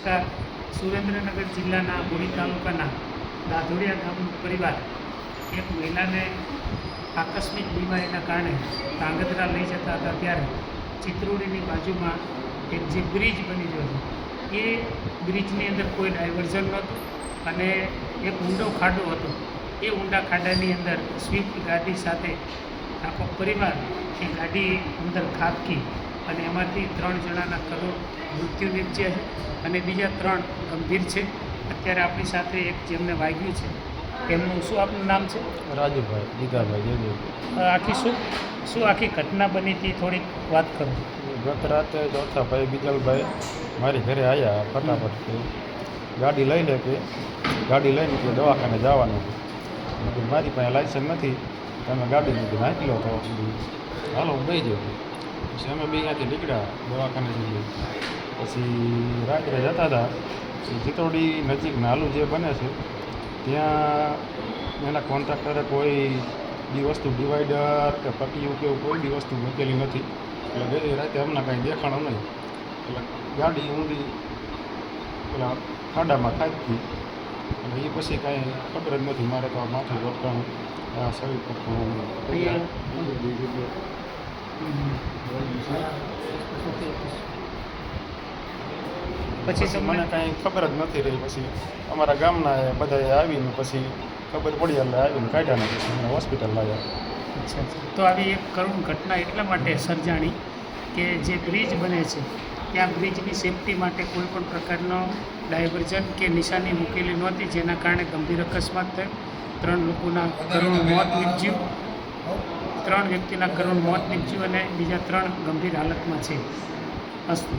નમસ્કાર. સુરેન્દ્રનગર જિલ્લાના બોડી તાલુકાના દાધોડિયા ગામનું પરિવાર એક મહિલાને આકસ્મિક બીમારીના કારણે ધાંગધ્રા લઈ જતા હતા ત્યારે ચિત્રોડીની બાજુમાં એક જે બ્રિજ બની ગયો છે એ બ્રિજની અંદર કોઈ ડાયવર્ઝન નહોતું અને એક ઊંડો ખાડો હતો. એ ઊંડા ખાડાની અંદર સ્વિફ્ટ ગાડી સાથે આખો પરિવાર એ ગાડી અંદર ખાબકી અને એમાંથી 3 જણાના કરોડ મૃત્યુ નિપજ્યા છે અને બીજા 3 ગંભીર છે. અત્યારે આપણી સાથે એક જેમને વાગ્યું છે એમનું શું આપનું નામ છે? રાજુભાઈ જીગાભાઈ. આખી શું આખી ઘટના બની હતી થોડીક વાત કરો. ગત રાતે ચોથા ભાઈ બીજલભાઈ મારી ઘરે આવ્યા ફટાફટ કે ગાડી લઈ લે કે ગાડી લઈને કે દવાખાને જવાનું હતું. મારી પાસે લાયસન્સ નથી, તમે ગાડી લીધી નાખી લો તો હાલો હું ગઈ જાઉં. પછી અમે બે ત્યાંથી નીકળ્યા દવાખાને જઈએ. પછી રાત્રે જતા હતા ચિત્રોડી નજીક નાલું જે બને છે ત્યાં એના કોન્ટ્રાક્ટરે કોઈ બી વસ્તુ ડિવાઈડર કે પટ્ટીઓ કે કોઈ બી વસ્તુ મૂકેલી નથી. એટલે ગઈ રાતે અમને કાંઈ દેખાણું નહીં. એટલે ગાડી ઊંડી પેલા ખાડામાં ખાધી અને એ પછી કાંઈ ખબર જ નથી. મારે તો આ માથું ઝટકાણું, આ શરીર પછી મને કાંઈ ખબર જ નથી રહી. પછી અમારા ગામના બધાએ આવીને પછી ખબર પડી એટલે આવીને કાઢ્યા ને પછી મને હોસ્પિટલ લાવ્યા. અચ્છા. તો આવી એક કરુણ ઘટના એટલા માટે સર્જાણી કે જે બ્રિજ બને છે ત્યાં બ્રિજની સેફટી માટે કોઈ પણ પ્રકારનો ડાયવર્ઝન કે નિશાની મૂકેલી નહોતી, જેના કારણે ગંભીર અકસ્માત થયો. 3 લોકોના કરુણ મોત નીપજ્યું, 3 વ્યક્તિના કરુણ મોત નીપજ્યું અને બીજા 3 ગંભીર હાલતમાં છે. અસ્તુ.